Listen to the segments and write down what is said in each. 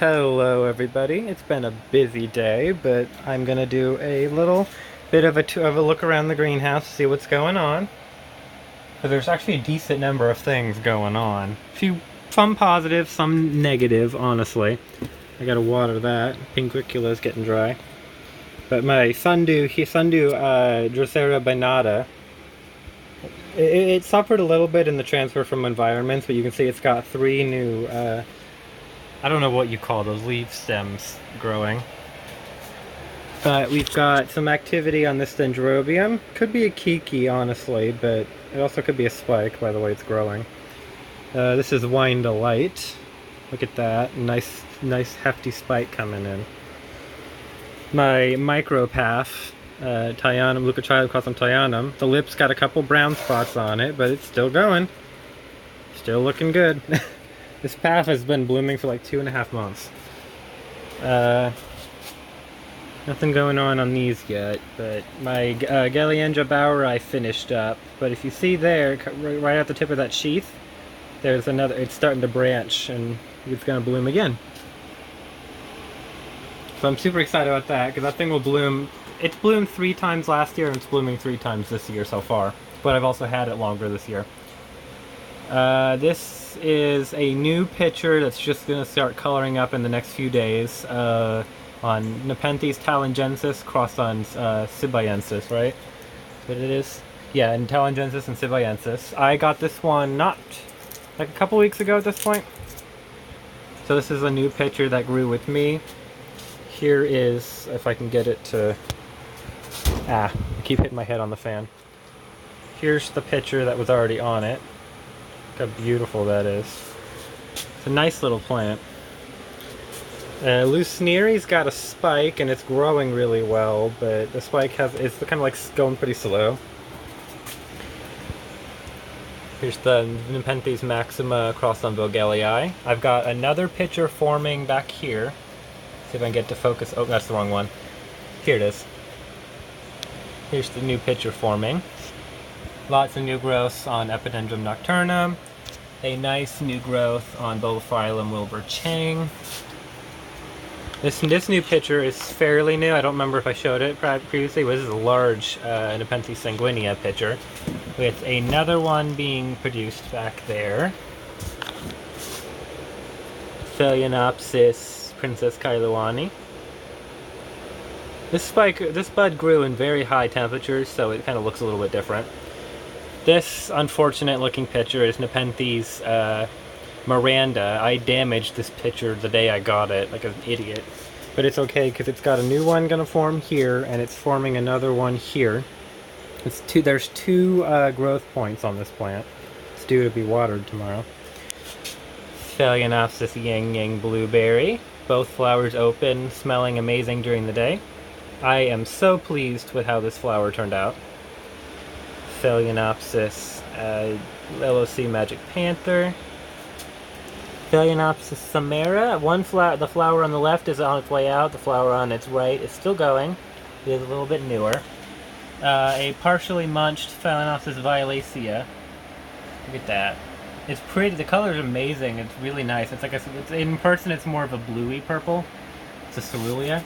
Hello everybody, it's been a busy day, but I'm gonna do a little bit of a look around the greenhouse to see what's going on. But there's actually a decent number of things going on. Some positive, some negative, honestly. I gotta water that. Pinguicula's getting dry. But my Sundew Drosera binata, it suffered a little bit in the transfer from environments, but you can see it's got three new I don't know what you call those leaf stems growing. But we've got some activity on this Dendrobium. Could be a Kiki, honestly, but it also could be a spike by the way it's growing. This is Wine Delight. Look at that. Nice hefty spike coming in. My Micropath, Tyanum, Leucochilocosm Tyanum. The lip's got a couple brown spots on it, but it's still going. Still looking good. This path has been blooming for like 2.5 months. Nothing going on these yet, but my Galliendra bower I finished up. But if you see there, right at the tip of that sheath, there's another, it's starting to branch and it's going to bloom again. So I'm super excited about that, because that thing will bloom. It's bloomed 3 times last year and it's blooming 3 times this year so far. But I've also had it longer this year. This is a new picture that's just going to start coloring up in the next few days on Nepenthes Talangensis crossed on Sibiensis, right? What it is? Yeah, and Talangensis and Sibiensis. I got this one not like a couple weeks ago at this point. So this is a new picture that grew with me. Here is, if I can get it to... I keep hitting my head on the fan. Here's the picture that was already on it. Look how beautiful that is. It's a nice little plant. Lucinieri's got a spike and it's growing really well, but the spike it's kind of like going pretty slow. Here's the Nepenthes maxima crossed on Vogellii. I've got another picture forming back here. See if I can get to focus. Oh, that's the wrong one. Here it is. Here's the new picture forming. Lots of new growths on Epidendrum nocturnum. A nice new growth on Bolophyllum Wilbur Chang. This new picture is fairly new. I don't remember if I showed it previously, but this is a large Nepenthes sanguinea picture with another one being produced back there. Phalaenopsis Princess Kailowani. This bud grew in very high temperatures, so it kind of looks a little bit different. This unfortunate looking picture is Nepenthes Miranda. I damaged this picture the day I got it, like an idiot. But it's okay, because it's got a new one going to form here, and it's forming another one here. There's two growth points on this plant. It's due to be watered tomorrow. Phalaenopsis Yang Yang Blueberry. Both flowers open, smelling amazing during the day. I am so pleased with how this flower turned out. Phalaenopsis LOC Magic Panther. Phalaenopsis Samara. The flower on the left is on its way out. The flower on its right is still going. It is a little bit newer. A partially munched Phalaenopsis Violacea. Look at that. It's pretty. The color is amazing. It's really nice. It's like in person, it's more of a bluey purple. It's a cerulean.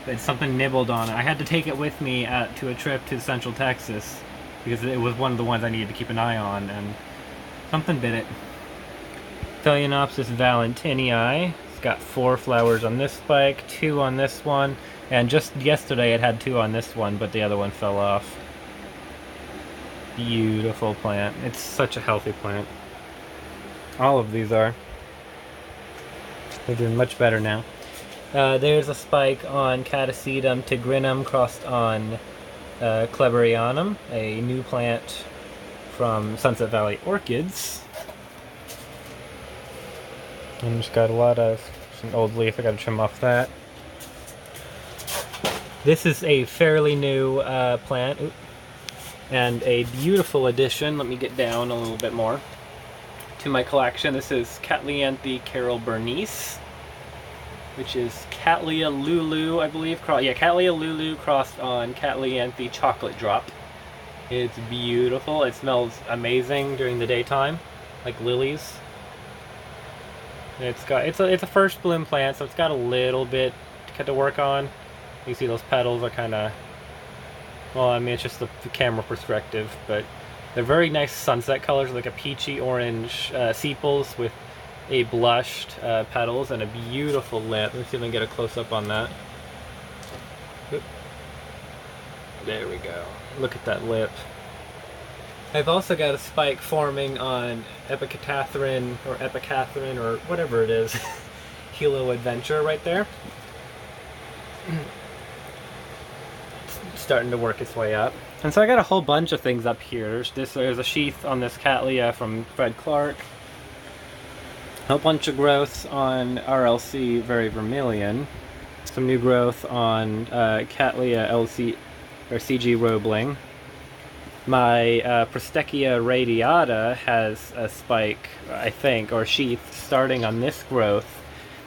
It's something nibbled on it. I had to take it with me to a trip to Central Texas, because it was one of the ones I needed to keep an eye on, and something bit it. Phalaenopsis valentinii. It's got 4 flowers on this spike, 2 on this one, and just yesterday it had 2 on this one, but the other one fell off. Beautiful plant. It's such a healthy plant. All of these are. They're doing much better now. There's a spike on Catasetum tigrinum crossed on Kleberianum, a new plant from Sunset Valley Orchids. And just got a lot of some old leaf. I gotta trim off that. This is a fairly new plant. Oops. And a beautiful addition. Let me get down a little bit more to my collection. This is Cattleya Carol Bernice, which is Cattleya Lulu, I believe. Cattleya Lulu crossed on Cattleya Chocolate Drop. It's beautiful. It smells amazing during the daytime, like lilies. It's a first bloom plant, so it's got a little bit to work on. You see those petals are kind of, well, I mean, it's just the camera perspective, but they're very nice sunset colors, like a peachy orange sepals with a blushed petals and a beautiful lip. Let's see if I can get a close up on that. Oop. There we go. Look at that lip. I've also got a spike forming on Epicatharine or whatever it is. Hilo Adventure right there. It's starting to work its way up. And so I got a whole bunch of things up here. There's a sheath on this Cattleya from Fred Clark. A whole bunch of growth on RLC Very Vermilion. Some new growth on Cattleya LC or CG Roebling. My Prostechia radiata has a spike, I think, or sheath starting on this growth,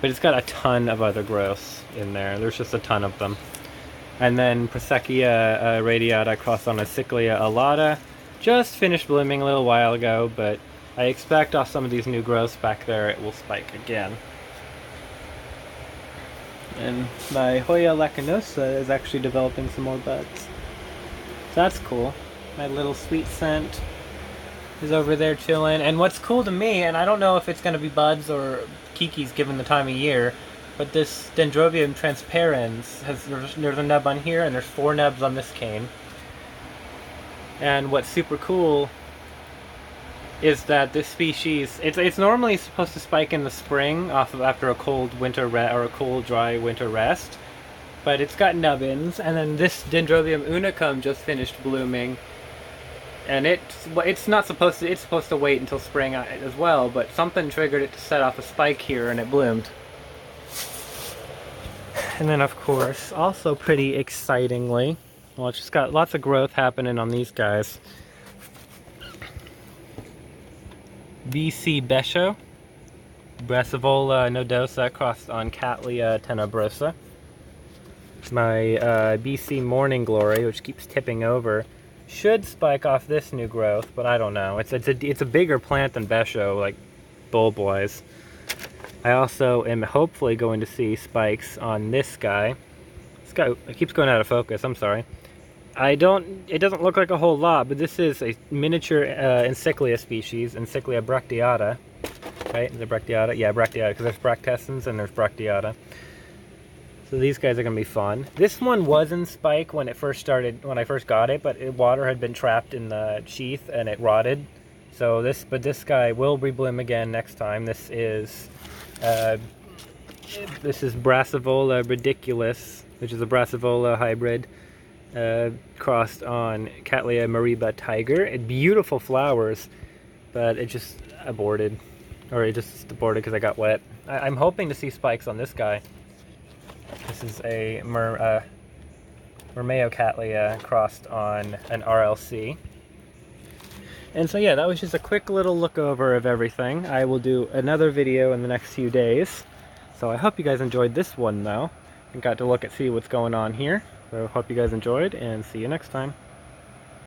but it's got a ton of other growths in there. There's just a ton of them. And then Prostechia radiata crossed on a Cyclia alata. Just finished blooming a little while ago, but I expect off some of these new growths back there it will spike again. And my Hoya lacanosa is actually developing some more buds. So that's cool. My little sweet scent is over there chilling. And what's cool to me, and I don't know if it's going to be buds or kikis given the time of year, but this Dendrobium transparens, there's a nub on here and there's 4 nubs on this cane. And what's super cool is that this species, it's normally supposed to spike in the spring after a cold winter or a cold dry winter rest, but it's got nubbins. And then this Dendrobium unicum just finished blooming. And it's supposed to wait until spring as well, but something triggered it to set off a spike here and it bloomed. And then of course, also pretty excitingly, well, it's just got lots of growth happening on these guys. BC Besho, Brassivola nodosa crossed on Cattleya tenebrosa. My BC Morning Glory, which keeps tipping over, should spike off this new growth, but I don't know. It's a bigger plant than Besho, like bulb-wise. I also am hopefully going to see spikes on this guy. This guy, it keeps going out of focus, I'm sorry. It doesn't look like a whole lot, but this is a miniature Encyclia species, Encyclia bracteata. Right, is it bracteata? Yeah, bracteata, because there's bractescens and there's bracteata. So these guys are going to be fun. This one was in spike when I first got it, but water had been trapped in the sheath and it rotted. So this guy will rebloom again next time. This is Brassivola ridiculus, which is a Brassivola hybrid crossed on Cattleya Mariba tiger. Beautiful flowers, but it just aborted, because I got wet. I'm hoping to see spikes on this guy. This is a Mermeo Cattleya crossed on an RLC. And so yeah, that was just a quick little look over of everything. I will do another video in the next few days. So I hope you guys enjoyed this one though, and got to see what's going on here. So hope you guys enjoyed, and see you next time.